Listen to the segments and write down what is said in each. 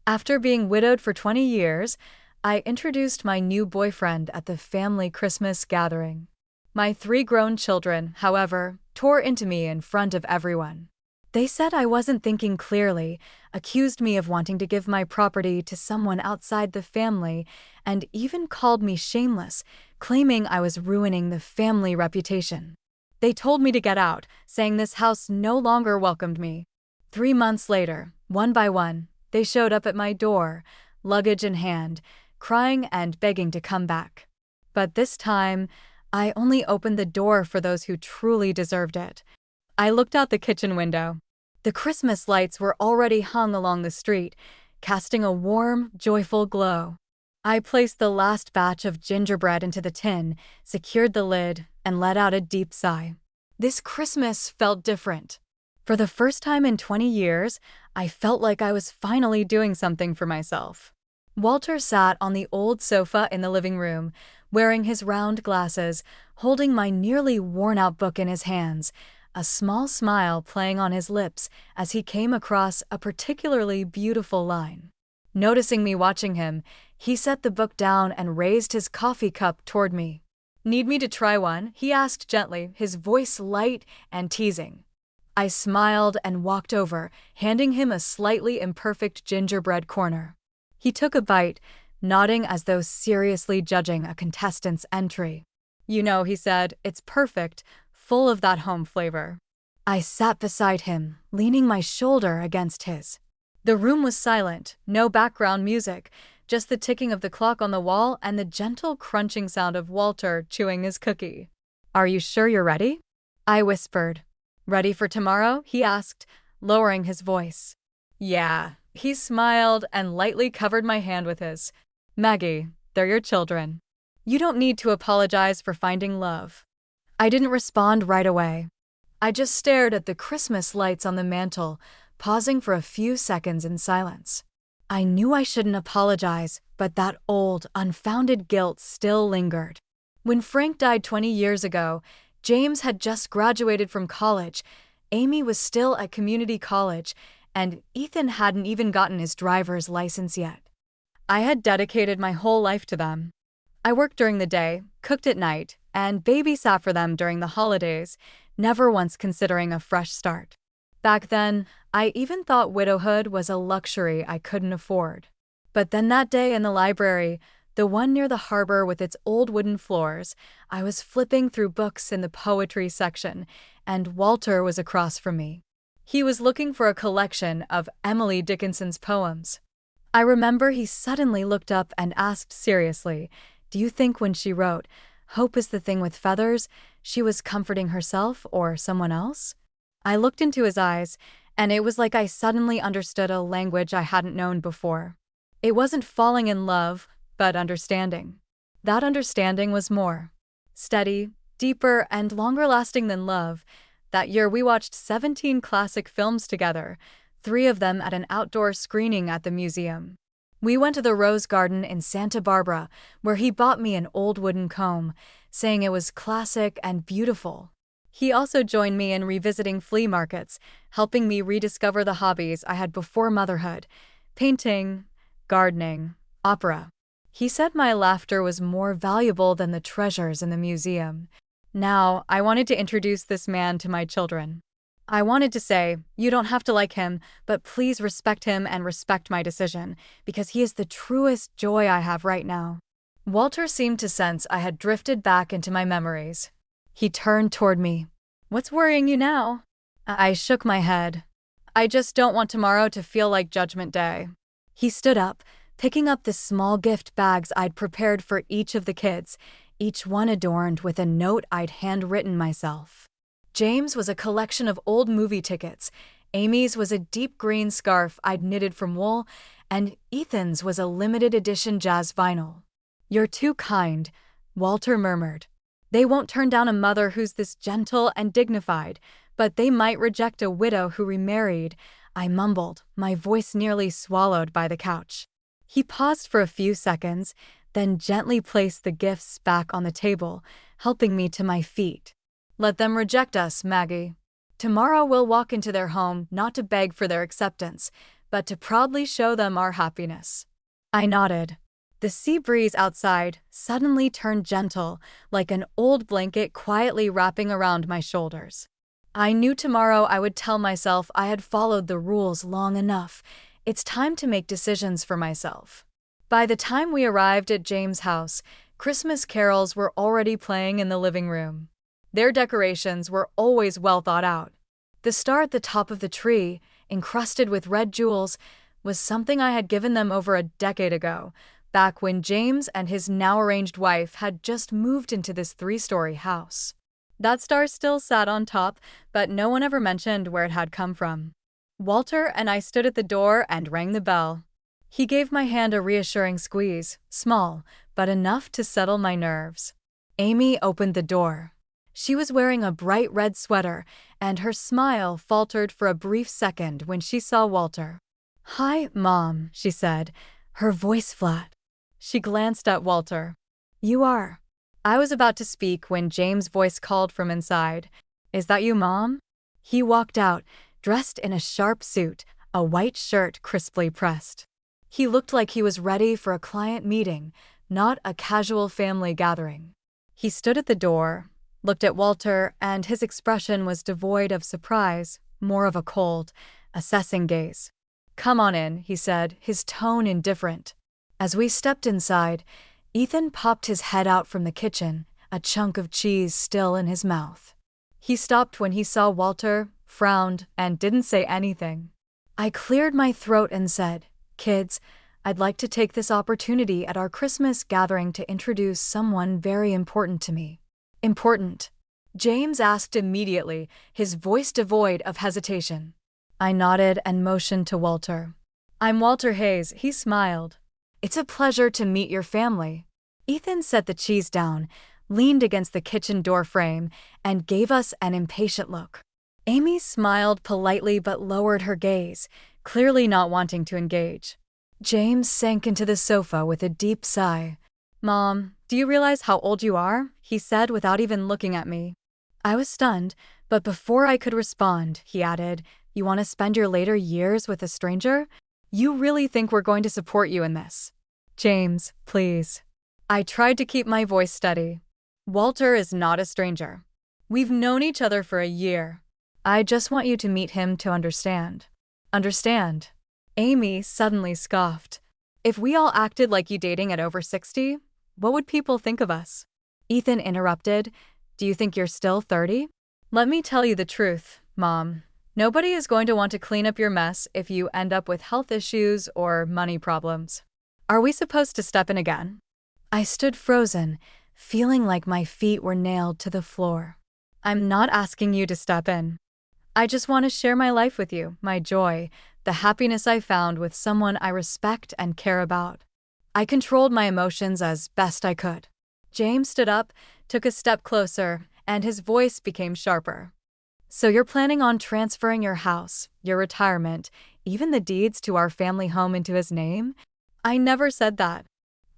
After being widowed for 20 years, I introduced my new boyfriend at the family Christmas gathering. My three grown children, however, tore into me in front of everyone. They said I wasn't thinking clearly, accused me of wanting to give my property to someone outside the family, and even called me shameless, claiming I was ruining the family reputation. They told me to get out, saying this house no longer welcomed me. 3 months later, one by one, they showed up at my door, luggage in hand, crying and begging to come back. But this time, I only opened the door for those who truly deserved it. I looked out the kitchen window. The Christmas lights were already hung along the street, casting a warm, joyful glow. I placed the last batch of gingerbread into the tin, secured the lid, and let out a deep sigh. This Christmas felt different. For the first time in 20 years, I felt like I was finally doing something for myself. Walter sat on the old sofa in the living room, wearing his round glasses, holding my nearly worn-out book in his hands, a small smile playing on his lips as he came across a particularly beautiful line. Noticing me watching him, he set the book down and raised his coffee cup toward me. "Need me to try one?" he asked gently, his voice light and teasing. I smiled and walked over, handing him a slightly imperfect gingerbread corner. He took a bite, nodding as though seriously judging a contestant's entry. "You know," he said, "it's perfect, full of that home flavor." I sat beside him, leaning my shoulder against his. The room was silent, no background music, just the ticking of the clock on the wall and the gentle crunching sound of Walter chewing his cookie. "Are you sure you're ready?" I whispered. "Ready for tomorrow?" he asked, lowering his voice. "Yeah." He smiled and lightly covered my hand with his. "Maggie, they're your children. You don't need to apologize for finding love." I didn't respond right away. I just stared at the Christmas lights on the mantel, pausing for a few seconds in silence. I knew I shouldn't apologize, but that old, unfounded guilt still lingered. When Frank died 20 years ago, James had just graduated from college, Amy was still at community college, and Ethan hadn't even gotten his driver's license yet. I had dedicated my whole life to them. I worked during the day, cooked at night, and babysat for them during the holidays, never once considering a fresh start. Back then, I even thought widowhood was a luxury I couldn't afford. But then that day in the library, the one near the harbor with its old wooden floors, I was flipping through books in the poetry section, and Walter was across from me. He was looking for a collection of Emily Dickinson's poems. I remember he suddenly looked up and asked seriously, "Do you think when she wrote, 'Hope is the thing with feathers,' she was comforting herself or someone else?" I looked into his eyes, and it was like I suddenly understood a language I hadn't known before. It wasn't falling in love, but understanding. That understanding was more steady, deeper, and longer-lasting than love. That year we watched 17 classic films together, 3 of them at an outdoor screening at the museum. We went to the Rose Garden in Santa Barbara, where he bought me an old wooden comb, saying it was classic and beautiful. He also joined me in revisiting flea markets, helping me rediscover the hobbies I had before motherhood: painting, gardening, opera. He said my laughter was more valuable than the treasures in the museum. Now, I wanted to introduce this man to my children. I wanted to say, "You don't have to like him, but please respect him and respect my decision, because he is the truest joy I have right now." Walter seemed to sense I had drifted back into my memories. He turned toward me. "What's worrying you now?" I shook my head. "I just don't want tomorrow to feel like Judgment Day." He stood up, picking up the small gift bags I'd prepared for each of the kids, each one adorned with a note I'd handwritten myself. James was a collection of old movie tickets, Amy's was a deep green scarf I'd knitted from wool, and Ethan's was a limited edition jazz vinyl. "You're too kind," Walter murmured. "They won't turn down a mother who's this gentle and dignified, but they might reject a widow who remarried," I mumbled, my voice nearly swallowed by the couch. He paused for a few seconds, then gently placed the gifts back on the table, helping me to my feet. "Let them reject us, Maggie. Tomorrow we'll walk into their home not to beg for their acceptance, but to proudly show them our happiness. I nodded. The sea breeze outside suddenly turned gentle, like an old blanket quietly wrapping around my shoulders. I knew tomorrow I would tell myself I had followed the rules long enough. It's time to make decisions for myself. By the time we arrived at James' house, Christmas carols were already playing in the living room. Their decorations were always well thought out. The star at the top of the tree, encrusted with red jewels, was something I had given them over a decade ago, back when James and his now-arranged wife had just moved into this 3-story house. That star still sat on top, but no one ever mentioned where it had come from. Walter and I stood at the door and rang the bell. He gave my hand a reassuring squeeze, small, but enough to settle my nerves. Amy opened the door. She was wearing a bright red sweater, and her smile faltered for a brief second when she saw Walter. "Hi, Mom," she said, her voice flat. She glanced at Walter. "You are." I was about to speak when James' voice called from inside. "Is that you, Mom?" He walked out, dressed in a sharp suit, a white shirt crisply pressed. He looked like he was ready for a client meeting, not a casual family gathering. He stood at the door, looked at Walter, and his expression was devoid of surprise, more of a cold, assessing gaze. "Come on in," he said, his tone indifferent. As we stepped inside, Ethan popped his head out from the kitchen, a chunk of cheese still in his mouth. He stopped when he saw Walter, frowned, and didn't say anything. I cleared my throat and said, "Kids, I'd like to take this opportunity at our Christmas gathering to introduce someone very important to me." "Important?" James asked immediately, his voice devoid of hesitation. I nodded and motioned to Walter. "I'm Walter Hayes," he smiled. "It's a pleasure to meet your family." Ethan set the cheese down, leaned against the kitchen door frame, and gave us an impatient look. Amy smiled politely but lowered her gaze, clearly not wanting to engage. James sank into the sofa with a deep sigh. "Mom, do you realize how old you are?" he said without even looking at me. I was stunned, but before I could respond, he added, "You want to spend your later years with a stranger? You really think we're going to support you in this?" "James, please." I tried to keep my voice steady. "Walter is not a stranger. We've known each other for a year. I just want you to meet him to understand." "Understand?" Amy suddenly scoffed. "If we all acted like you dating at over 60, what would people think of us?" Ethan interrupted, "Do you think you're still 30? Let me tell you the truth, Mom. Nobody is going to want to clean up your mess if you end up with health issues or money problems. Are we supposed to step in again?" I stood frozen, feeling like my feet were nailed to the floor. "I'm not asking you to step in. I just want to share my life with you, my joy, the happiness I found with someone I respect and care about." I controlled my emotions as best I could. James stood up, took a step closer, and his voice became sharper. "So you're planning on transferring your house, your retirement, even the deeds to our family home into his name?" "I never said that."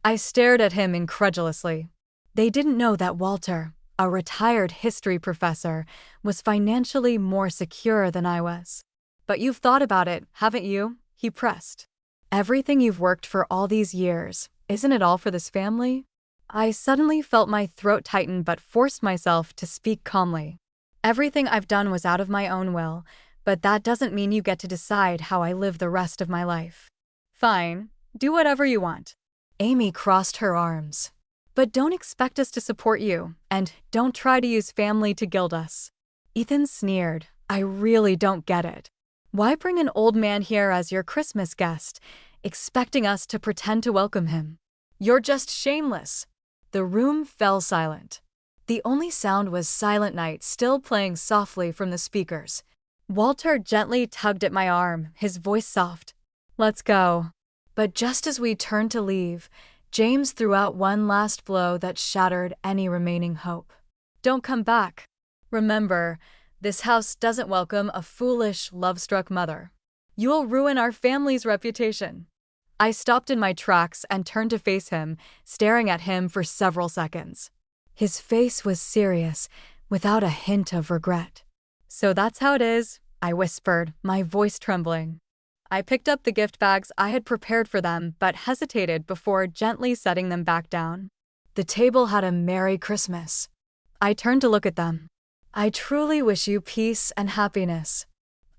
I stared at him incredulously. They didn't know that Walter, a retired history professor, was financially more secure than I was. "But you've thought about it, haven't you?" he pressed. "Everything you've worked for all these years, isn't it all for this family?" I suddenly felt my throat tighten but forced myself to speak calmly. "Everything I've done was out of my own will, but that doesn't mean you get to decide how I live the rest of my life." "Fine, do whatever you want." Amy crossed her arms. "But don't expect us to support you, and don't try to use family to gild us." Ethan sneered. "I really don't get it. Why bring an old man here as your Christmas guest, expecting us to pretend to welcome him? You're just shameless." The room fell silent. The only sound was Silent Night still playing softly from the speakers. Walter gently tugged at my arm, his voice soft. "Let's go." But just as we turned to leave, James threw out one last blow that shattered any remaining hope. "Don't come back. Remember, this house doesn't welcome a foolish, love-struck mother. You'll ruin our family's reputation." I stopped in my tracks and turned to face him, staring at him for several seconds. His face was serious, without a hint of regret. "So that's how it is," I whispered, my voice trembling. I picked up the gift bags I had prepared for them but hesitated before gently setting them back down. The table had a Merry Christmas. I turned to look at them. I truly wish you peace and happiness.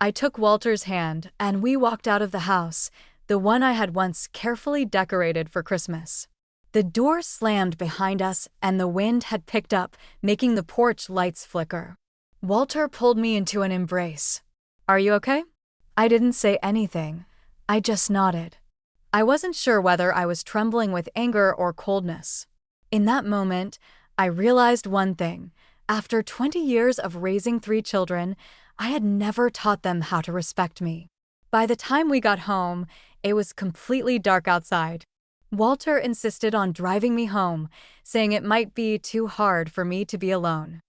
I took Walter's hand and we walked out of the house, the one I had once carefully decorated for Christmas. The door slammed behind us and the wind had picked up, making the porch lights flicker. Walter pulled me into an embrace. "Are you okay?" I didn't say anything. I just nodded. I wasn't sure whether I was trembling with anger or coldness. In that moment, I realized one thing. After 20 years of raising 3 children, I had never taught them how to respect me. By the time we got home, it was completely dark outside. Walter insisted on driving me home, saying it might be too hard for me to be alone.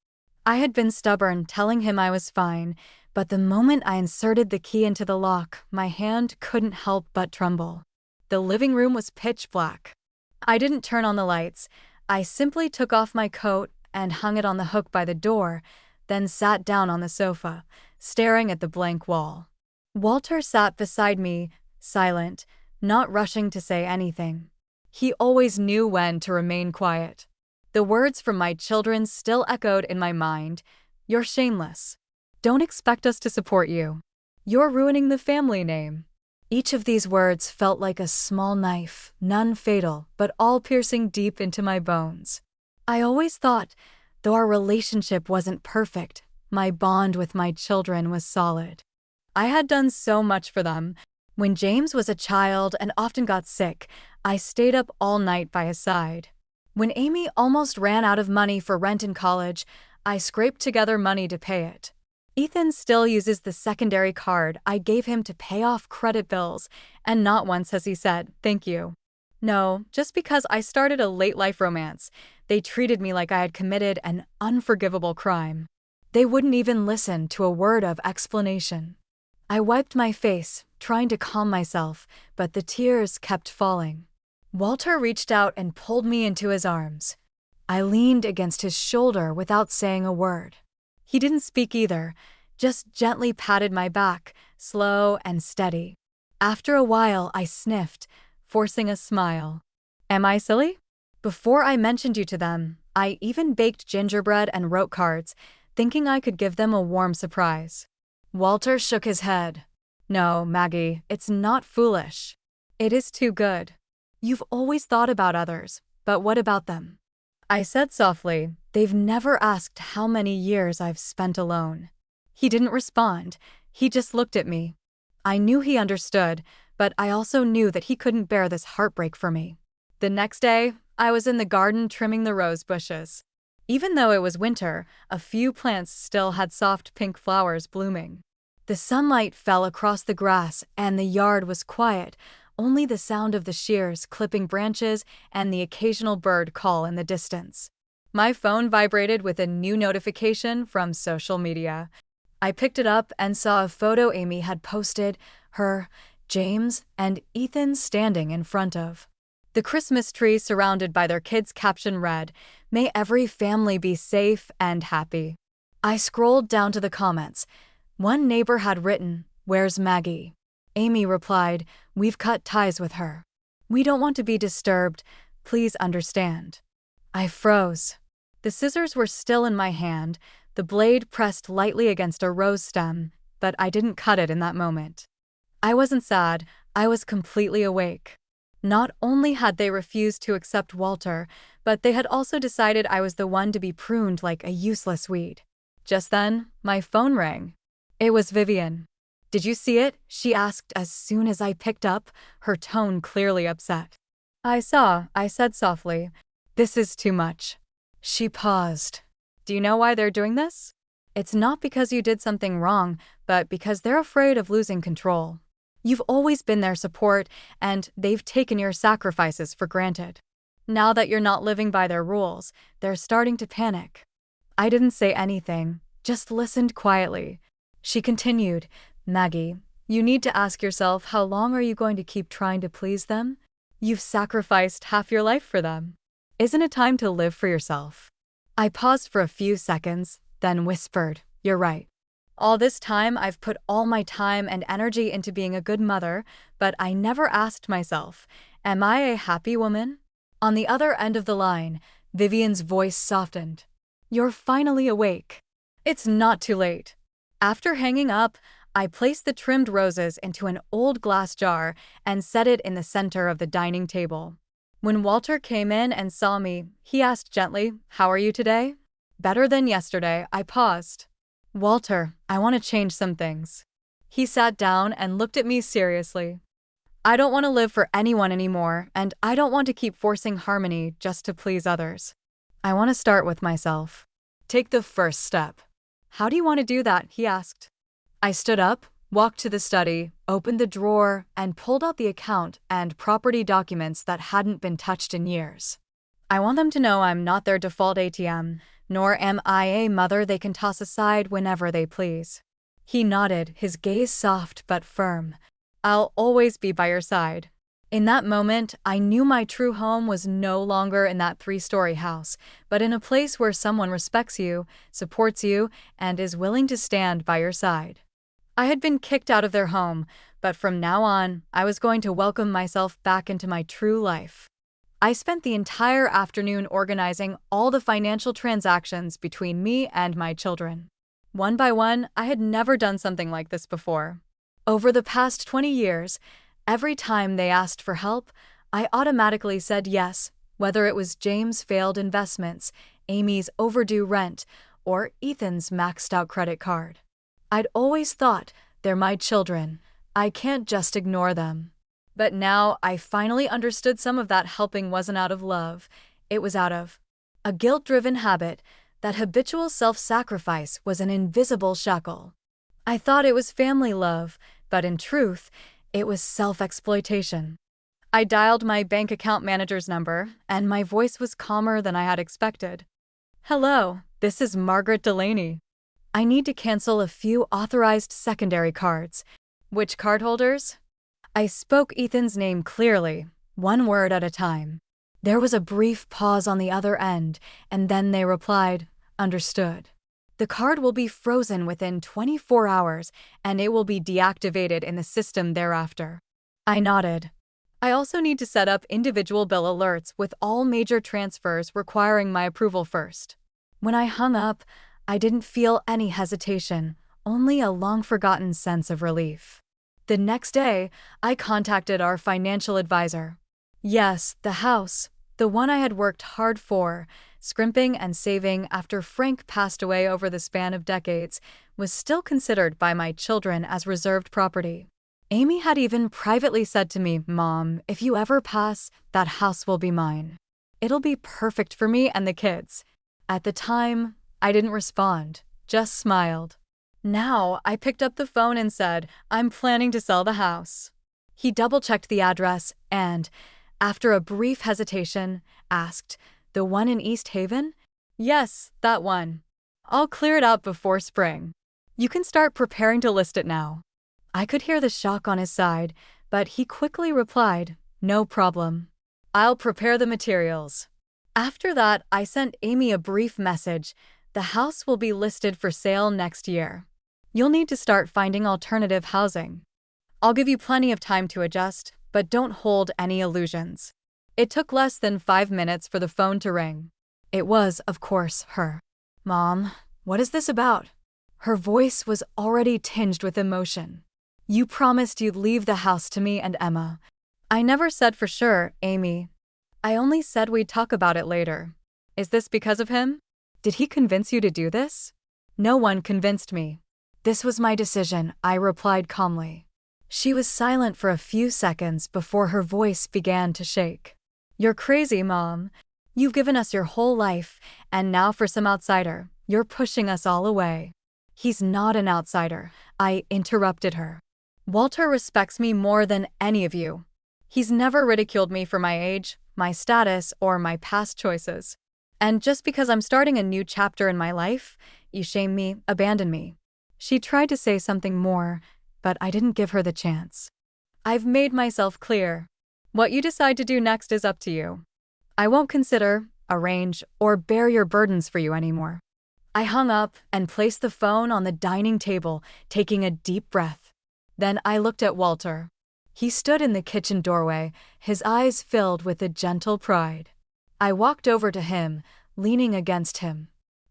I had been stubborn, telling him I was fine, but the moment I inserted the key into the lock, my hand couldn't help but tremble. The living room was pitch black. I didn't turn on the lights. I simply took off my coat and hung it on the hook by the door, then sat down on the sofa, staring at the blank wall. Walter sat beside me, silent, not rushing to say anything. He always knew when to remain quiet. The words from my children still echoed in my mind. "You're shameless. Don't expect us to support you. You're ruining the family name." Each of these words felt like a small knife, none fatal, but all piercing deep into my bones. I always thought, though our relationship wasn't perfect, my bond with my children was solid. I had done so much for them. When James was a child and often got sick, I stayed up all night by his side. When Amy almost ran out of money for rent in college, I scraped together money to pay it. Ethan still uses the secondary card I gave him to pay off credit bills, and not once has he said, "Thank you." No, just because I started a late-life romance, they treated me like I had committed an unforgivable crime. They wouldn't even listen to a word of explanation. I wiped my face, trying to calm myself, but the tears kept falling. Walter reached out and pulled me into his arms. I leaned against his shoulder without saying a word. He didn't speak either, just gently patted my back, slow and steady. After a while, I sniffed, forcing a smile. "Am I silly? Before I mentioned you to them, I even baked gingerbread and wrote cards, thinking I could give them a warm surprise." Walter shook his head. "No, Maggie, it's not foolish. It is too good. You've always thought about others, but what about them?" I said softly, "They've never asked how many years I've spent alone." He didn't respond. He just looked at me. I knew he understood, but I also knew that he couldn't bear this heartbreak for me. The next day, I was in the garden trimming the rose bushes. Even though it was winter, a few plants still had soft pink flowers blooming. The sunlight fell across the grass and the yard was quiet, only the sound of the shears clipping branches and the occasional bird call in the distance. My phone vibrated with a new notification from social media. I picked it up and saw a photo Amy had posted, her, James, and Ethan standing in front of the Christmas tree surrounded by their kids' caption read, "May every family be safe and happy." I scrolled down to the comments. One neighbor had written, "Where's Maggie?" Amy replied, "We've cut ties with her. We don't want to be disturbed. Please understand." I froze. The scissors were still in my hand, the blade pressed lightly against a rose stem, but I didn't cut it in that moment. I wasn't sad, I was completely awake. Not only had they refused to accept Walter, but they had also decided I was the one to be pruned like a useless weed. Just then, my phone rang. It was Vivian. "Did you see it?" she asked as soon as I picked up, her tone clearly upset. "I saw," I said softly. "This is too much." She paused. "Do you know why they're doing this? It's not because you did something wrong, but because they're afraid of losing control. You've always been their support, and they've taken your sacrifices for granted. Now that you're not living by their rules, they're starting to panic." I didn't say anything, just listened quietly. She continued, "Maggie, you need to ask yourself, how long are you going to keep trying to please them? You've sacrificed half your life for them. Isn't it time to live for yourself?" I paused for a few seconds, then whispered, "You're right. All this time, I've put all my time and energy into being a good mother, but I never asked myself, am I a happy woman? On the other end of the line, Vivian's voice softened. You're finally awake. It's not too late. After hanging up, I placed the trimmed roses into an old glass jar and set it in the center of the dining table. When Walter came in and saw me, he asked gently, "How are you today?" "Better than yesterday," I paused. "Walter, I want to change some things." He sat down and looked at me seriously. "I don't want to live for anyone anymore, and I don't want to keep forcing harmony just to please others. I want to start with myself. Take the first step." "How do you want to do that?" he asked. I stood up, walked to the study, opened the drawer, and pulled out the account and property documents that hadn't been touched in years. I want them to know I'm not their default ATM, nor am I a mother they can toss aside whenever they please. He nodded, his gaze soft but firm. "I'll always be by your side." In that moment, I knew my true home was no longer in that 3-story house, but in a place where someone respects you, supports you, and is willing to stand by your side. I had been kicked out of their home, but from now on, I was going to welcome myself back into my true life. I spent the entire afternoon organizing all the financial transactions between me and my children. One by one, I had never done something like this before. Over the past 20 years, every time they asked for help, I automatically said yes, whether it was James' failed investments, Amy's overdue rent, or Ethan's maxed-out credit card. I'd always thought, they're my children. I can't just ignore them. But now I finally understood some of that helping wasn't out of love. It was out of a guilt-driven habit. That habitual self-sacrifice was an invisible shackle. I thought it was family love, but in truth, it was self-exploitation. I dialed my bank account manager's number, and my voice was calmer than I had expected. "Hello, this is Margaret Delaney. I need to cancel a few authorized secondary cards." "Which cardholders?" I spoke Ethan's name clearly, one word at a time. There was a brief pause on the other end, and then they replied, "Understood. The card will be frozen within 24 hours, and it will be deactivated in the system thereafter." I nodded. I also need to set up individual bill alerts with all major transfers requiring my approval first. When I hung up, I didn't feel any hesitation, only a long-forgotten sense of relief. The next day, I contacted our financial advisor. Yes, the house, the one I had worked hard for, scrimping and saving after Frank passed away over the span of decades, was still considered by my children as reserved property. Amy had even privately said to me, "Mom, if you ever pass, that house will be mine. It'll be perfect for me and the kids." At the time, I didn't respond, just smiled. Now, I picked up the phone and said, "I'm planning to sell the house." He double-checked the address and, after a brief hesitation, asked, "The one in East Haven?" "Yes, that one. I'll clear it out before spring. You can start preparing to list it now." I could hear the shock on his side, but he quickly replied, "No problem. I'll prepare the materials." After that, I sent Amy a brief message. "The house will be listed for sale next year. You'll need to start finding alternative housing. I'll give you plenty of time to adjust, but don't hold any illusions." It took less than 5 minutes for the phone to ring. It was, of course, her. "Mom, what is this about?" Her voice was already tinged with emotion. "You promised you'd leave the house to me and Emma." "I never said for sure, Amy. I only said we'd talk about it later." "Is this because of him? Did he convince you to do this?" "No one convinced me. This was my decision," I replied calmly. She was silent for a few seconds before her voice began to shake. "You're crazy, Mom. You've given us your whole life, and now for some outsider, you're pushing us all away." "He's not an outsider," I interrupted her. "Walter respects me more than any of you. He's never ridiculed me for my age, my status, or my past choices. And just because I'm starting a new chapter in my life, you shame me, abandon me." She tried to say something more, but I didn't give her the chance. "I've made myself clear. What you decide to do next is up to you. I won't consider, arrange, or bear your burdens for you anymore." I hung up and placed the phone on the dining table, taking a deep breath. Then I looked at Walter. He stood in the kitchen doorway, his eyes filled with a gentle pride. I walked over to him, leaning against him.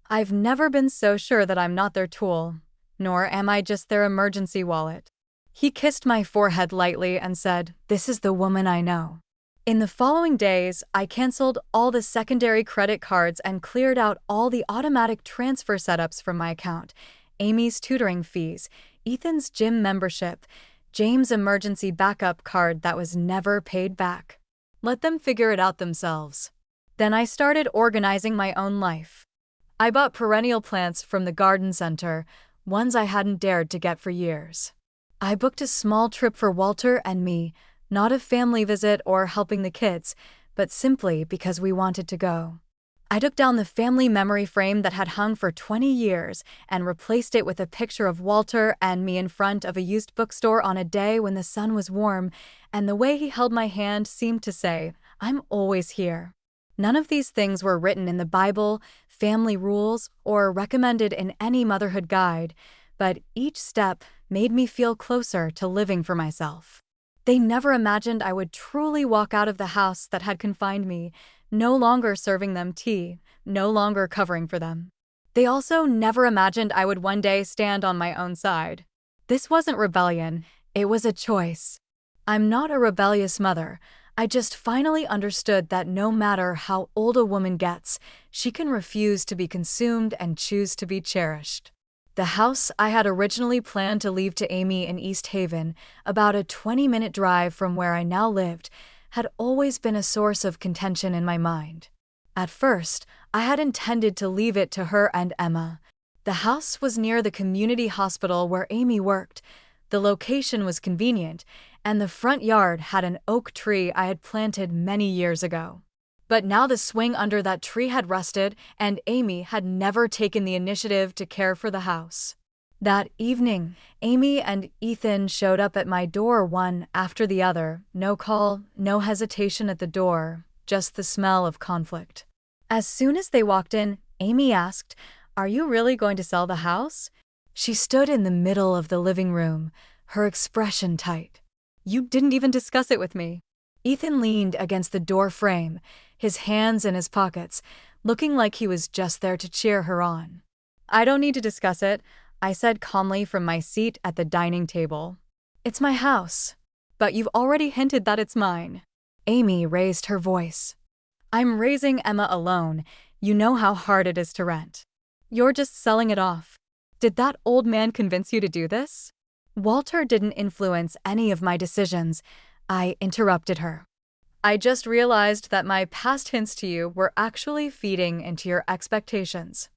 I've never been so sure that I'm not their tool, nor am I just their emergency wallet. He kissed my forehead lightly and said, "This is the woman I know." In the following days, I canceled all the secondary credit cards and cleared out all the automatic transfer setups from my account: Amy's tutoring fees, Ethan's gym membership, James' emergency backup card that was never paid back. Let them figure it out themselves. Then I started organizing my own life. I bought perennial plants from the garden center, ones I hadn't dared to get for years. I booked a small trip for Walter and me, not a family visit or helping the kids, but simply because we wanted to go. I took down the family memory frame that had hung for 20 years and replaced it with a picture of Walter and me in front of a used bookstore on a day when the sun was warm, and the way he held my hand seemed to say, "I'm always here." None of these things were written in the Bible, family rules, or recommended in any motherhood guide, but each step made me feel closer to living for myself. They never imagined I would truly walk out of the house that had confined me, no longer serving them tea, no longer covering for them. They also never imagined I would one day stand on my own side. This wasn't rebellion, it was a choice. I'm not a rebellious mother. I just finally understood that no matter how old a woman gets, she can refuse to be consumed and choose to be cherished. The house I had originally planned to leave to Amy in East Haven, about a 20-minute drive from where I now lived, had always been a source of contention in my mind. At first, I had intended to leave it to her and Emma. The house was near the community hospital where Amy worked, the location was convenient, and the front yard had an oak tree I had planted many years ago. But now the swing under that tree had rusted, and Amy had never taken the initiative to care for the house. That evening, Amy and Ethan showed up at my door one after the other, no call, no hesitation at the door, just the smell of conflict. As soon as they walked in, Amy asked, "Are you really going to sell the house?" She stood in the middle of the living room, her expression tight. "You didn't even discuss it with me." Ethan leaned against the door frame, his hands in his pockets, looking like he was just there to cheer her on. "I don't need to discuss it," I said calmly from my seat at the dining table. "It's my house." "But you've already hinted that it's mine." Amy raised her voice. "I'm raising Emma alone. You know how hard it is to rent. You're just selling it off. Did that old man convince you to do this?" "Walter didn't influence any of my decisions," I interrupted her. "I just realized that my past hints to you were actually feeding into your expectations.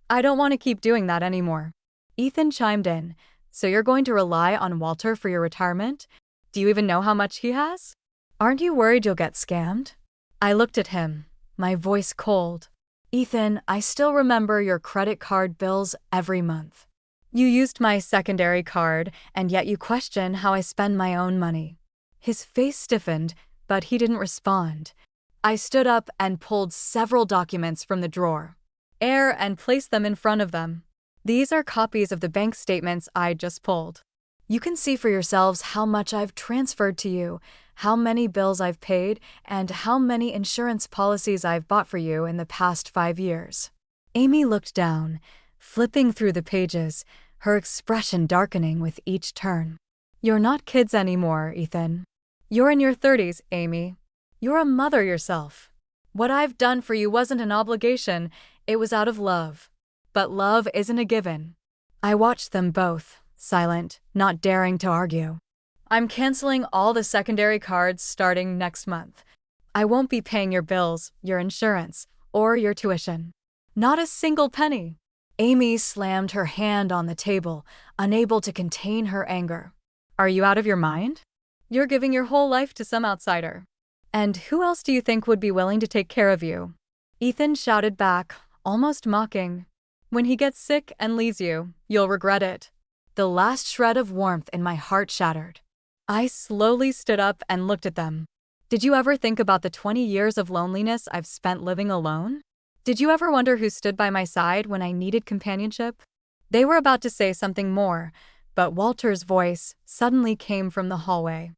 I don't want to keep doing that anymore." Ethan chimed in. "So you're going to rely on Walter for your retirement? Do you even know how much he has? Aren't you worried you'll get scammed?" I looked at him, my voice cold. "Ethan, I still remember your credit card bills every month. You used my secondary card, and yet you question how I spend my own money." His face stiffened, but he didn't respond. I stood up and pulled several documents from the drawer, and placed them in front of them. "These are copies of the bank statements I just pulled. You can see for yourselves how much I've transferred to you, how many bills I've paid, and how many insurance policies I've bought for you in the past 5 years. Amy looked down, flipping through the pages, her expression darkening with each turn. "You're not kids anymore, Ethan. You're in your 30s, Amy. You're a mother yourself. What I've done for you wasn't an obligation, it was out of love. But love isn't a given." I watched them both, silent, not daring to argue. "I'm canceling all the secondary cards starting next month. I won't be paying your bills, your insurance, or your tuition. Not a single penny." Amy slammed her hand on the table, unable to contain her anger. "Are you out of your mind? You're giving your whole life to some outsider. And who else do you think would be willing to take care of you?" Ethan shouted back, almost mocking. "When he gets sick and leaves you, you'll regret it." The last shred of warmth in my heart shattered. I slowly stood up and looked at them. "Did you ever think about the 20 years of loneliness I've spent living alone? Did you ever wonder who stood by my side when I needed companionship? They were about to say something more, but Walter's voice suddenly came from the hallway.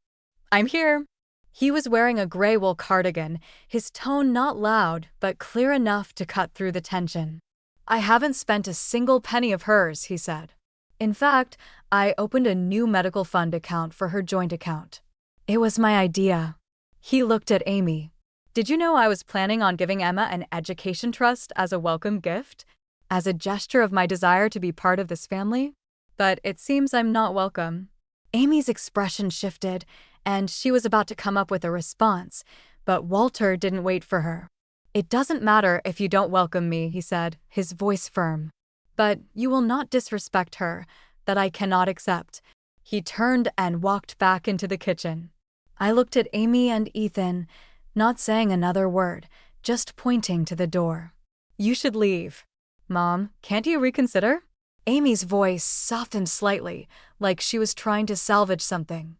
I'm here. He was wearing a gray wool cardigan, his tone not loud, but clear enough to cut through the tension. I haven't spent a single penny of hers, he said. In fact, I opened a new medical fund account for her joint account. It was my idea. He looked at Amy. Did you know I was planning on giving Emma an education trust as a welcome gift? As a gesture of my desire to be part of this family? But it seems I'm not welcome. Amy's expression shifted, and she was about to come up with a response, but Walter didn't wait for her. It doesn't matter if you don't welcome me, he said, his voice firm. But you will not disrespect her, that I cannot accept. He turned and walked back into the kitchen. I looked at Amy and Ethan, not saying another word, just pointing to the door. You should leave. Mom, can't you reconsider? Amy's voice softened slightly, like she was trying to salvage something.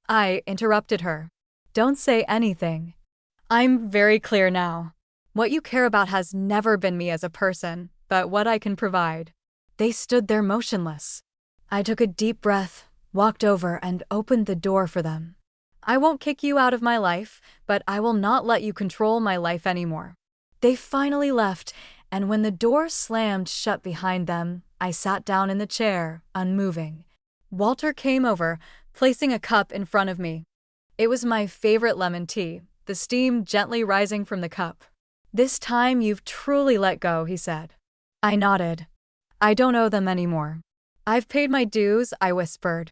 I interrupted her. Don't say anything. I'm very clear now. What you care about has never been me as a person, but what I can provide. They stood there motionless. I took a deep breath, walked over, and opened the door for them. I won't kick you out of my life, but I will not let you control my life anymore. They finally left, and when the door slammed shut behind them, I sat down in the chair, unmoving. Walter came over, placing a cup in front of me. It was my favorite lemon tea, the steam gently rising from the cup. This time you've truly let go, he said. I nodded. I don't owe them anymore. I've paid my dues, I whispered.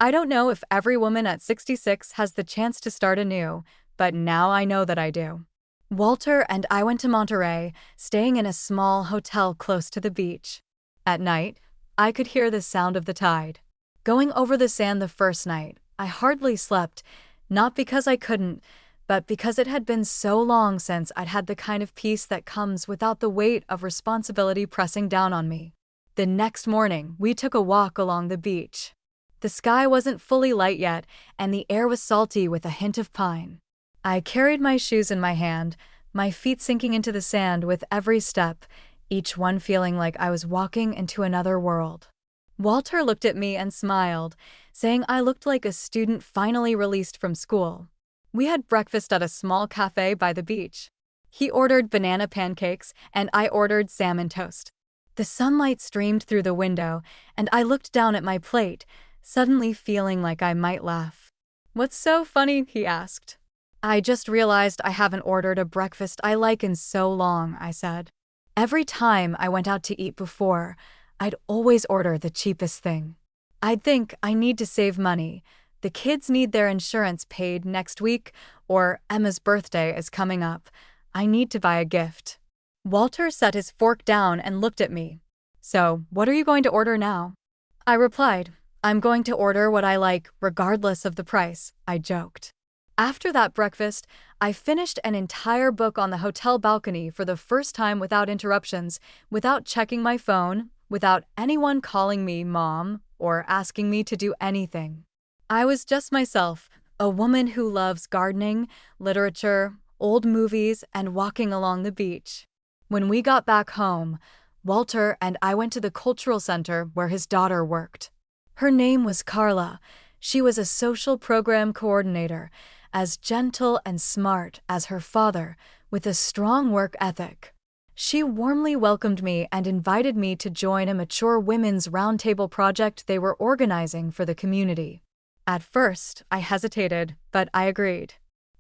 I don't know if every woman at 66 has the chance to start anew, but now I know that I do. Walter and I went to Monterey, staying in a small hotel close to the beach. At night, I could hear the sound of the tide. Going over the sand the first night, I hardly slept, not because I couldn't, but because it had been so long since I'd had the kind of peace that comes without the weight of responsibility pressing down on me. The next morning, we took a walk along the beach. The sky wasn't fully light yet, and the air was salty with a hint of pine. I carried my shoes in my hand, my feet sinking into the sand with every step, each one feeling like I was walking into another world. Walter looked at me and smiled, saying I looked like a student finally released from school. We had breakfast at a small cafe by the beach. He ordered banana pancakes, and I ordered salmon toast. The sunlight streamed through the window, and I looked down at my plate, suddenly feeling like I might laugh. What's so funny? He asked. I just realized I haven't ordered a breakfast I like in so long, I said. Every time I went out to eat before, I'd always order the cheapest thing. I'd think I need to save money. The kids need their insurance paid next week, or Emma's birthday is coming up. I need to buy a gift. Walter set his fork down and looked at me. So, what are you going to order now? I replied, I'm going to order what I like, regardless of the price, I joked. After that breakfast, I finished an entire book on the hotel balcony for the first time without interruptions, without checking my phone, without anyone calling me mom or asking me to do anything. I was just myself, a woman who loves gardening, literature, old movies, and walking along the beach. When we got back home, Walter and I went to the cultural center where his daughter worked. Her name was Carla. She was a social program coordinator, as gentle and smart as her father, with a strong work ethic. She warmly welcomed me and invited me to join a mature women's roundtable project they were organizing for the community. At first, I hesitated, but I agreed.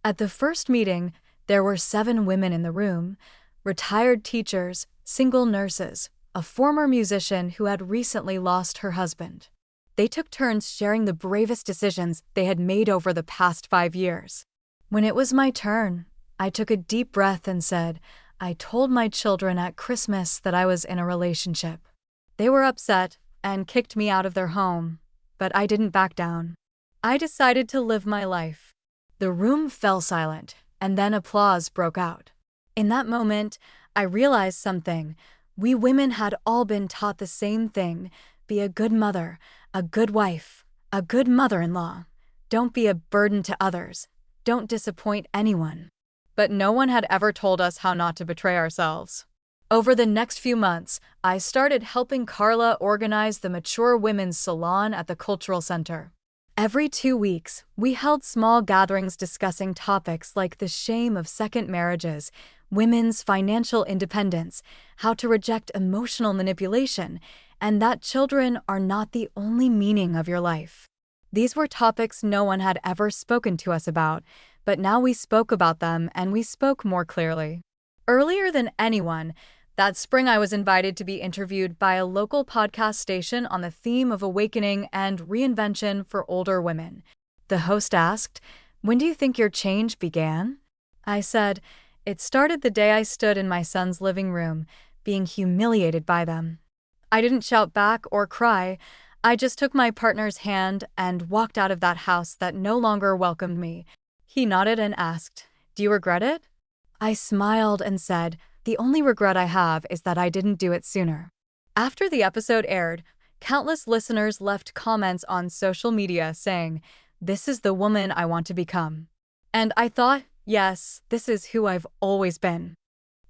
At the first meeting, there were 7 women in the room, retired teachers, single nurses, a former musician who had recently lost her husband. They took turns sharing the bravest decisions they had made over the past 5 years. When it was my turn, I took a deep breath and said, I told my children at Christmas that I was in a relationship. They were upset and kicked me out of their home, but I didn't back down. I decided to live my life. The room fell silent, and then applause broke out. In that moment, I realized something. We women had all been taught the same thing: be a good mother, a good wife, a good mother-in-law. Don't be a burden to others. Don't disappoint anyone. But no one had ever told us how not to betray ourselves. Over the next few months, I started helping Carla organize the Mature Women's Salon at the Cultural Center. Every 2 weeks, we held small gatherings discussing topics like the shame of second marriages, women's financial independence, how to reject emotional manipulation, and that children are not the only meaning of your life. These were topics no one had ever spoken to us about, but now we spoke about them and we spoke more clearly. Earlier than anyone, that spring I was invited to be interviewed by a local podcast station on the theme of awakening and reinvention for older women. The host asked, "When do you think your change began?" I said, "It started the day I stood in my son's living room, being humiliated by them." I didn't shout back or cry. I just took my partner's hand and walked out of that house that no longer welcomed me. He nodded and asked, "Do you regret it?" I smiled and said, "The only regret I have is that I didn't do it sooner." After the episode aired, countless listeners left comments on social media saying, "This is the woman I want to become." And I thought, yes, this is who I've always been.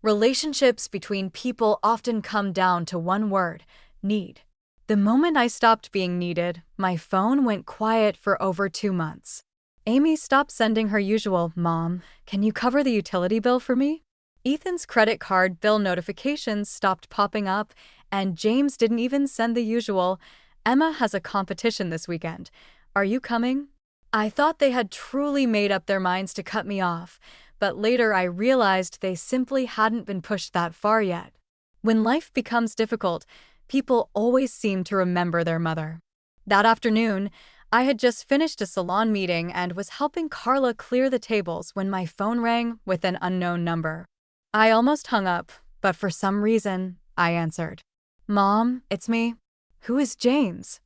Relationships between people often come down to one word: need. The moment I stopped being needed, my phone went quiet for over 2 months. Amy stopped sending her usual, "Mom, can you cover the utility bill for me?" Ethan's credit card bill notifications stopped popping up, and James didn't even send the usual, "Emma has a competition this weekend. Are you coming?" I thought they had truly made up their minds to cut me off, but later I realized they simply hadn't been pushed that far yet. When life becomes difficult, people always seem to remember their mother. That afternoon, I had just finished a salon meeting and was helping Carla clear the tables when my phone rang with an unknown number. I almost hung up, but for some reason, I answered. "Mom, it's me." "Who is James?"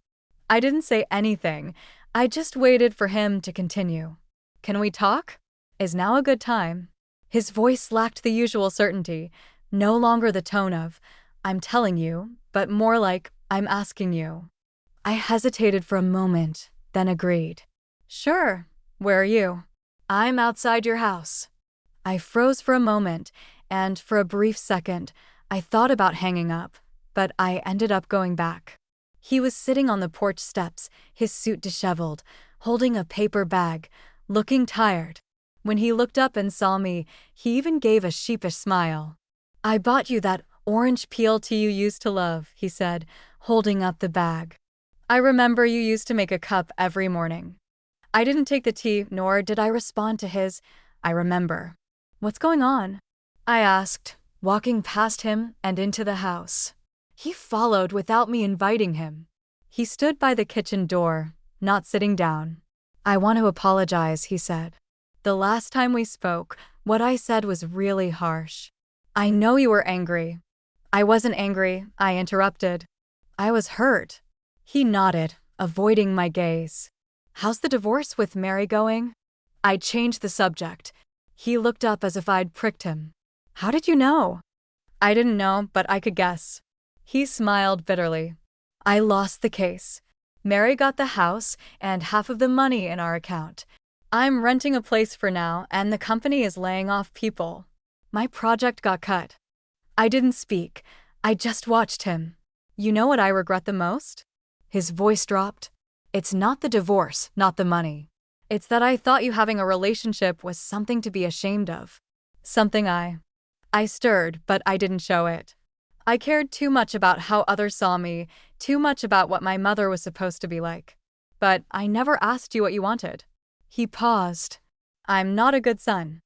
I didn't say anything. I just waited for him to continue. "Can we talk? Is now a good time?" His voice lacked the usual certainty, no longer the tone of, "I'm telling you," but more like, "I'm asking you." I hesitated for a moment, then agreed. "Sure. Where are you?" "I'm outside your house." I froze for a moment, and for a brief second, I thought about hanging up, but I ended up going back. He was sitting on the porch steps, his suit disheveled, holding a paper bag, looking tired. When he looked up and saw me, he even gave a sheepish smile. "I bought you that orange peel tea you used to love," he said, holding up the bag. "I remember you used to make a cup every morning." I didn't take the tea, nor did I respond to his, "I remember." "What's going on?" I asked, walking past him and into the house. He followed without me inviting him. He stood by the kitchen door, not sitting down. "I want to apologize," he said. "The last time we spoke, what I said was really harsh." "I know you were angry." "I wasn't angry," I interrupted. "I was hurt." He nodded, avoiding my gaze. "How's the divorce with Mary going?" I changed the subject. He looked up as if I'd pricked him. "How did you know?" I didn't know, but I could guess. He smiled bitterly. "I lost the case. Mary got the house and half of the money in our account. I'm renting a place for now, and the company is laying off people. My project got cut." I didn't speak. I just watched him. "You know what I regret the most?" His voice dropped. "It's not the divorce, not the money. It's that I thought you having a relationship was something to be ashamed of. Something I stirred, but I didn't show it. I cared too much about how others saw me, too much about what my mother was supposed to be like. But I never asked you what you wanted." He paused. "I'm not a good son."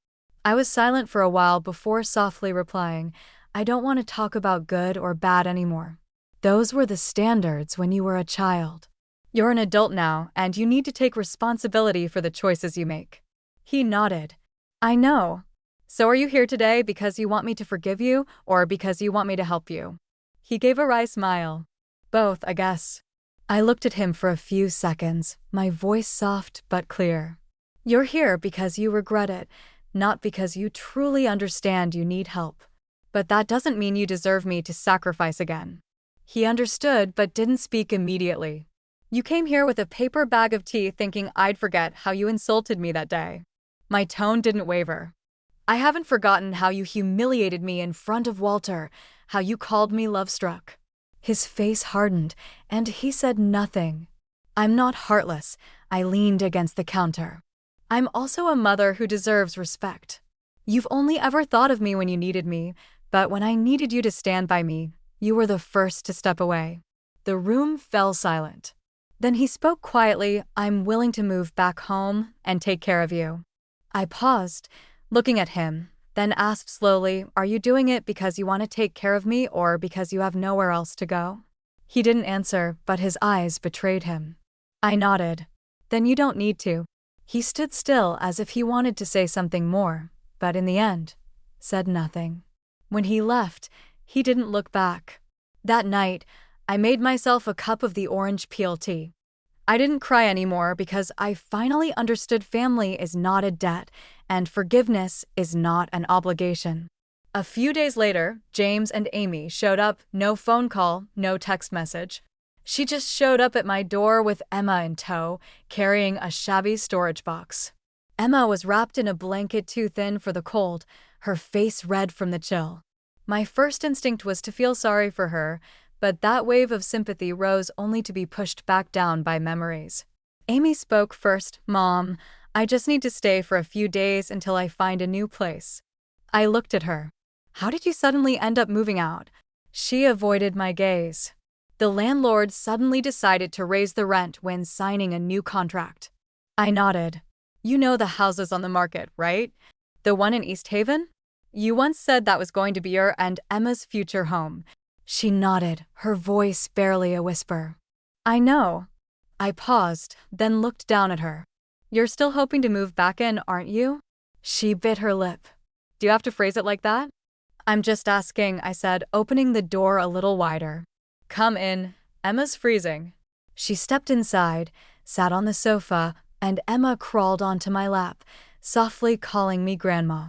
I was silent for a while before softly replying, "I don't want to talk about good or bad anymore. Those were the standards when you were a child. You're an adult now, and you need to take responsibility for the choices you make." He nodded. "I know. So are you here today because you want me to forgive you, or because you want me to help you?" He gave a wry smile. "Both, I guess." I looked at him for a few seconds, my voice soft but clear. "You're here because you regret it, not because you truly understand you need help. But that doesn't mean you deserve me to sacrifice again." He understood but didn't speak immediately. "You came here with a paper bag of tea thinking I'd forget how you insulted me that day." My tone didn't waver. I haven't forgotten how you humiliated me in front of Walter, how you called me love-struck. His face hardened, and he said nothing. I'm not heartless, I leaned against the counter. I'm also a mother who deserves respect. You've only ever thought of me when you needed me, but when I needed you to stand by me, you were the first to step away. The room fell silent. Then he spoke quietly, I'm willing to move back home and take care of you. I paused, looking at him, then asked slowly, are you doing it because you want to take care of me or because you have nowhere else to go? He didn't answer, but his eyes betrayed him. I nodded. Then you don't need to. He stood still as if he wanted to say something more, but in the end, said nothing. When he left, he didn't look back. That night, I made myself a cup of the orange peel tea. I didn't cry anymore because I finally understood family is not a debt and forgiveness is not an obligation. A few days later, James and Amy showed up, no phone call, no text message. She just showed up at my door with Emma in tow, carrying a shabby storage box. Emma was wrapped in a blanket too thin for the cold, her face red from the chill. My first instinct was to feel sorry for her, but that wave of sympathy rose only to be pushed back down by memories. Amy spoke first. Mom, I just need to stay for a few days until I find a new place. I looked at her. How did you suddenly end up moving out? She avoided my gaze. The landlord suddenly decided to raise the rent when signing a new contract. I nodded. You know the houses on the market, right? The one in East Haven? You once said that was going to be your and Emma's future home. She nodded, her voice barely a whisper. I know. I paused, then looked down at her. You're still hoping to move back in, aren't you? She bit her lip. Do you have to phrase it like that? I'm just asking, I said, opening the door a little wider. Come in. Emma's freezing. She stepped inside, sat on the sofa, and Emma crawled onto my lap, softly calling me Grandma.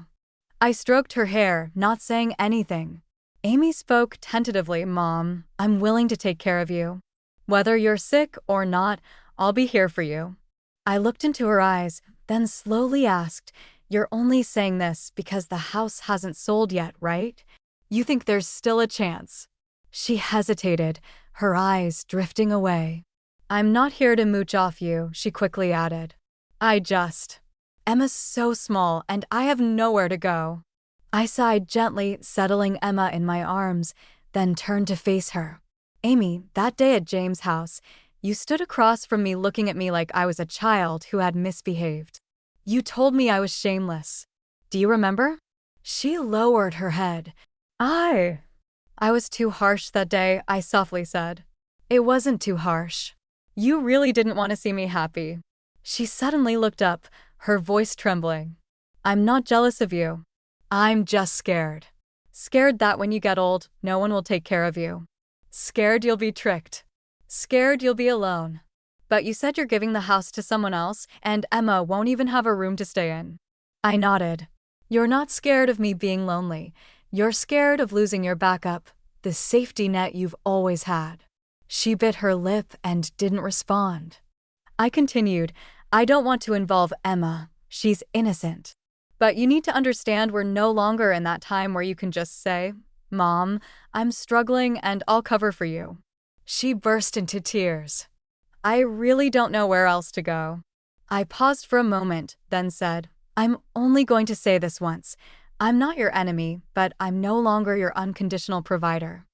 I stroked her hair, not saying anything. Amy spoke tentatively, Mom, I'm willing to take care of you. Whether you're sick or not, I'll be here for you. I looked into her eyes, then slowly asked, You're only saying this because the house hasn't sold yet, right? You think there's still a chance? She hesitated, her eyes drifting away. I'm not here to mooch off you, she quickly added. Emma's so small and I have nowhere to go. I sighed gently, settling Emma in my arms, then turned to face her. Amy, that day at James' house, you stood across from me looking at me like I was a child who had misbehaved. You told me I was shameless. Do you remember? She lowered her head. I was too harsh that day, I softly said. It wasn't too harsh. You really didn't want to see me happy. She suddenly looked up, her voice trembling. I'm not jealous of you. I'm just scared. Scared that when you get old, no one will take care of you. Scared you'll be tricked. Scared you'll be alone. But you said you're giving the house to someone else, and Emma won't even have a room to stay in. I nodded. You're not scared of me being lonely. You're scared of losing your backup, the safety net you've always had. She bit her lip and didn't respond. I continued, I don't want to involve Emma. She's innocent. But you need to understand we're no longer in that time where you can just say, Mom, I'm struggling and I'll cover for you. She burst into tears. I really don't know where else to go. I paused for a moment, then said, I'm only going to say this once. I'm not your enemy, but I'm no longer your unconditional provider.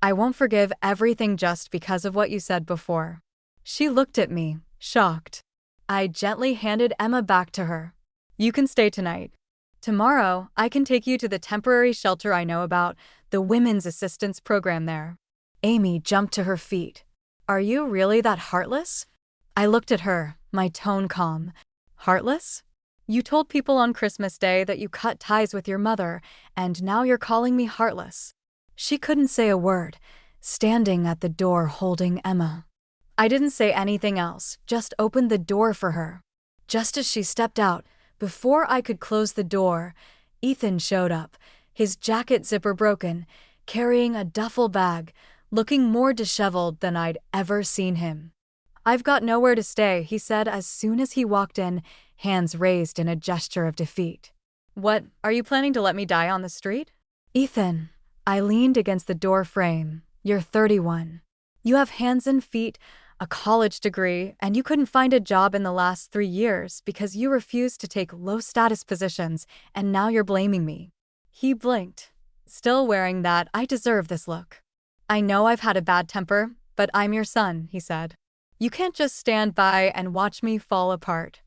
I won't forgive everything just because of what you said before. She looked at me, shocked. I gently handed Emma back to her. You can stay tonight. Tomorrow, I can take you to the temporary shelter I know about, the Women's Assistance Program there. Amy jumped to her feet. Are you really that heartless? I looked at her, my tone calm. Heartless? You told people on Christmas Day that you cut ties with your mother, and now you're calling me heartless. She couldn't say a word, standing at the door holding Emma. I didn't say anything else, just opened the door for her. Just as she stepped out, before I could close the door, Ethan showed up, his jacket zipper broken, carrying a duffel bag, looking more disheveled than I'd ever seen him. I've got nowhere to stay, he said as soon as he walked in, hands raised in a gesture of defeat. What, are you planning to let me die on the street? Ethan, I leaned against the door frame. You're 31. You have hands and feet, a college degree, and you couldn't find a job in the last 3 years because you refused to take low-status positions, and now you're blaming me. He blinked, still wearing that "I deserve this" look. I know I've had a bad temper, but I'm your son, he said. You can't just stand by and watch me fall apart.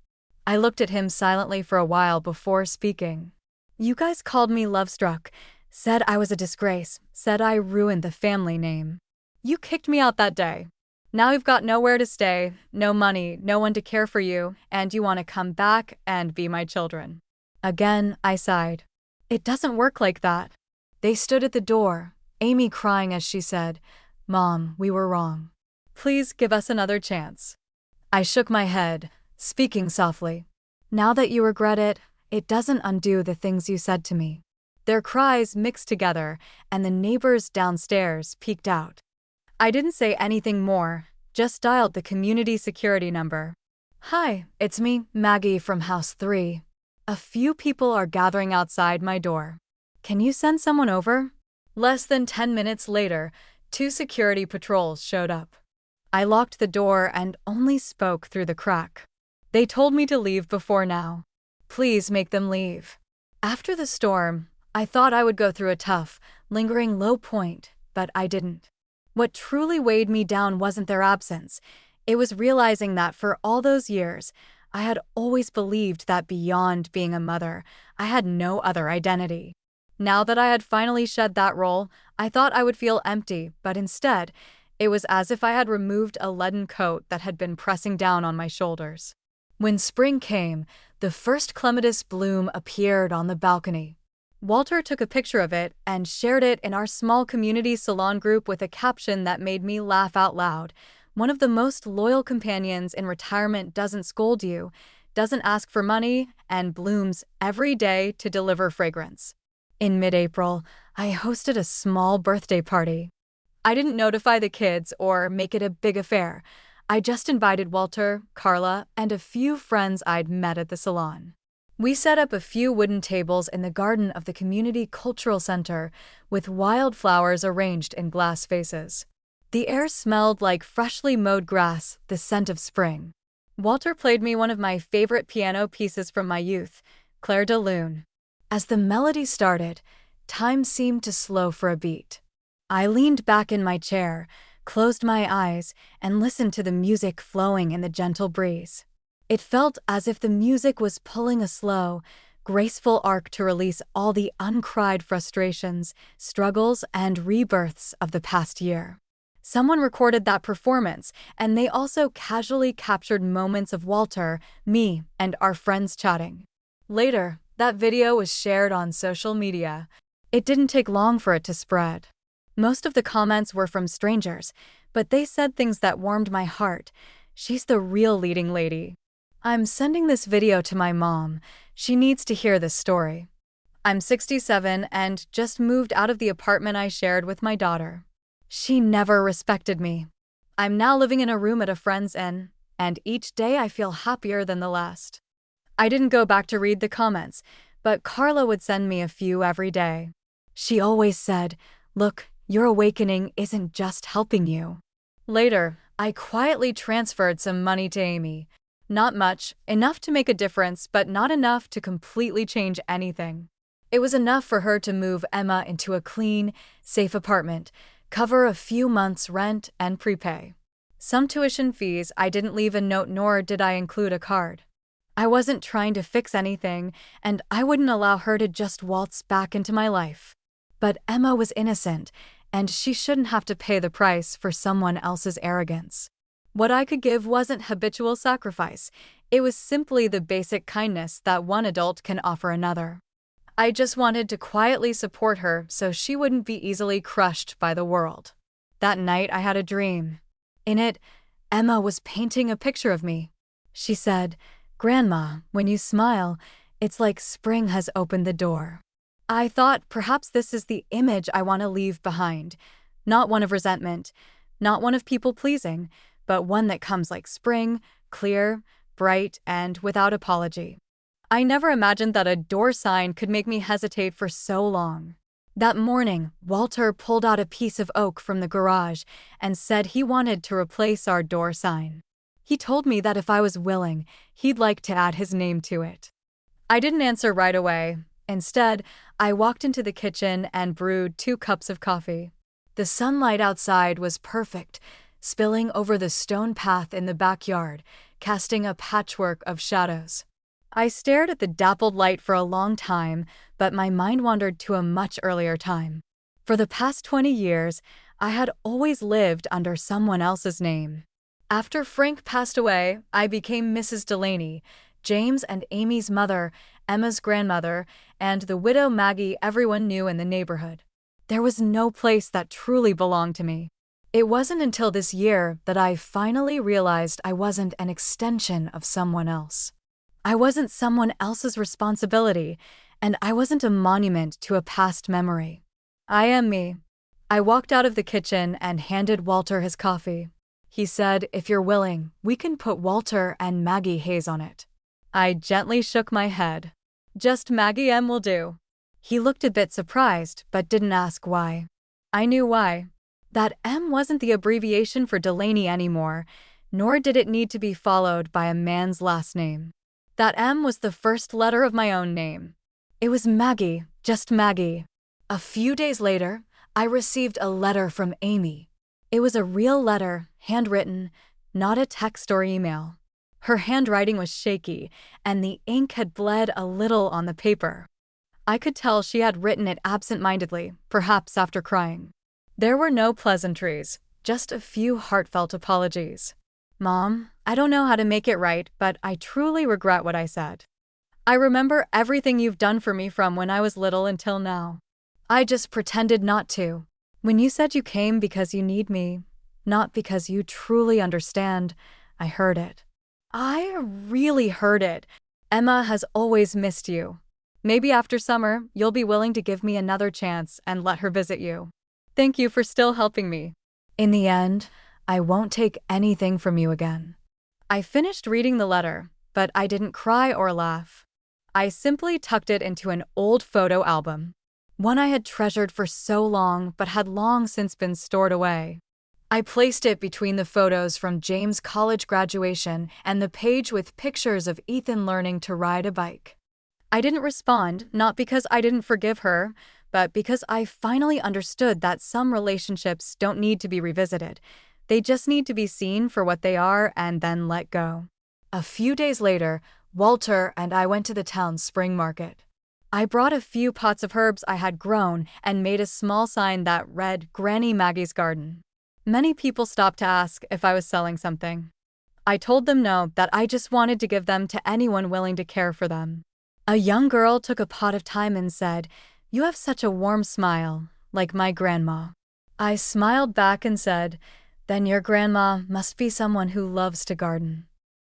I looked at him silently for a while before speaking. You guys called me love-struck, said I was a disgrace, said I ruined the family name. You kicked me out that day. Now you've got nowhere to stay, no money, no one to care for you, and you want to come back and be my children. Again, I sighed. It doesn't work like that. They stood at the door, Amy crying as she said, Mom, we were wrong. Please give us another chance. I shook my head, speaking softly. Now that you regret it, it doesn't undo the things you said to me. Their cries mixed together, and the neighbors downstairs peeked out. I didn't say anything more, just dialed the community security number. Hi, it's me, Maggie from House 3. A few people are gathering outside my door. Can you send someone over? Less than 10 minutes later, 2 security patrols showed up. I locked the door and only spoke through the crack. They told me to leave before now. Please make them leave. After the storm, I thought I would go through a tough, lingering low point, but I didn't. What truly weighed me down wasn't their absence. It was realizing that for all those years, I had always believed that beyond being a mother, I had no other identity. Now that I had finally shed that role, I thought I would feel empty, but instead, it was as if I had removed a leaden coat that had been pressing down on my shoulders. When spring came, the first clematis bloom appeared on the balcony. Walter took a picture of it and shared it in our small community salon group with a caption that made me laugh out loud. One of the most loyal companions in retirement doesn't scold you, doesn't ask for money, and blooms every day to deliver fragrance. In mid-April, I hosted a small birthday party. I didn't notify the kids or make it a big affair. I just invited Walter, Carla, and a few friends I'd met at the salon. We set up a few wooden tables in the garden of the Community Cultural Center with wildflowers arranged in glass vases. The air smelled like freshly mowed grass, the scent of spring. Walter played me one of my favorite piano pieces from my youth, Clair de Lune. As the melody started, time seemed to slow for a beat. I leaned back in my chair, closed my eyes, and listened to the music flowing in the gentle breeze. It felt as if the music was pulling a slow, graceful arc to release all the uncried frustrations, struggles, and rebirths of the past year. Someone recorded that performance, and they also casually captured moments of Walter, me, and our friends chatting. Later, that video was shared on social media. It didn't take long for it to spread. Most of the comments were from strangers, but they said things that warmed my heart. She's the real leading lady. I'm sending this video to my mom. She needs to hear this story. I'm 67 and just moved out of the apartment I shared with my daughter. She never respected me. I'm now living in a room at a friend's inn, and each day I feel happier than the last. I didn't go back to read the comments, but Carla would send me a few every day. She always said, "Look, your awakening isn't just helping you." Later, I quietly transferred some money to Amy. Not much, enough to make a difference, but not enough to completely change anything. It was enough for her to move Emma into a clean, safe apartment, cover a few months' rent, and prepay some tuition fees. I didn't leave a note, nor did I include a card. I wasn't trying to fix anything, and I wouldn't allow her to just waltz back into my life. But Emma was innocent, and she shouldn't have to pay the price for someone else's arrogance. What I could give wasn't habitual sacrifice. It was simply the basic kindness that one adult can offer another. I just wanted to quietly support her so she wouldn't be easily crushed by the world. That night I had a dream. In it, Emma was painting a picture of me. She said, "Grandma, when you smile, it's like spring has opened the door." I thought perhaps this is the image I want to leave behind. Not one of resentment, not one of people-pleasing, but one that comes like spring, clear, bright, and without apology. I never imagined that a door sign could make me hesitate for so long. That morning, Walter pulled out a piece of oak from the garage and said he wanted to replace our door sign. He told me that if I was willing, he'd like to add his name to it. I didn't answer right away. Instead, I walked into the kitchen and brewed 2 cups of coffee. The sunlight outside was perfect, spilling over the stone path in the backyard, casting a patchwork of shadows. I stared at the dappled light for a long time, but my mind wandered to a much earlier time. For the past 20 years, I had always lived under someone else's name. After Frank passed away, I became Mrs. Delaney, James and Amy's mother, Emma's grandmother, and the widow Maggie everyone knew in the neighborhood. There was no place that truly belonged to me. It wasn't until this year that I finally realized I wasn't an extension of someone else. I wasn't someone else's responsibility, and I wasn't a monument to a past memory. I am me. I walked out of the kitchen and handed Walter his coffee. He said, "If you're willing, we can put Walter and Maggie Hayes on it." I gently shook my head. "Just Maggie M will do." He looked a bit surprised, but didn't ask why. I knew why. That M wasn't the abbreviation for Delaney anymore, nor did it need to be followed by a man's last name. That M was the first letter of my own name. It was Maggie, just Maggie. A few days later, I received a letter from Amy. It was a real letter, handwritten, not a text or email. Her handwriting was shaky, and the ink had bled a little on the paper. I could tell she had written it absent-mindedly, perhaps after crying. There were no pleasantries, just a few heartfelt apologies. "Mom, I don't know how to make it right, but I truly regret what I said. I remember everything you've done for me from when I was little until now. I just pretended not to. When you said you came because you need me, not because you truly understand, I heard it. I really heard it. Emma has always missed you. Maybe after summer, you'll be willing to give me another chance and let her visit you. Thank you for still helping me. In the end, I won't take anything from you again." I finished reading the letter, but I didn't cry or laugh. I simply tucked it into an old photo album, one I had treasured for so long but had long since been stored away. I placed it between the photos from James' college graduation and the page with pictures of Ethan learning to ride a bike. I didn't respond, not because I didn't forgive her, but because I finally understood that some relationships don't need to be revisited. They just need to be seen for what they are and then let go. A few days later, Walter and I went to the town's spring market. I brought a few pots of herbs I had grown and made a small sign that read Granny Maggie's Garden. Many people stopped to ask if I was selling something. I told them no, that I just wanted to give them to anyone willing to care for them. A young girl took a pot of thyme and said, "You have such a warm smile, like my grandma." I smiled back and said, "Then your grandma must be someone who loves to garden."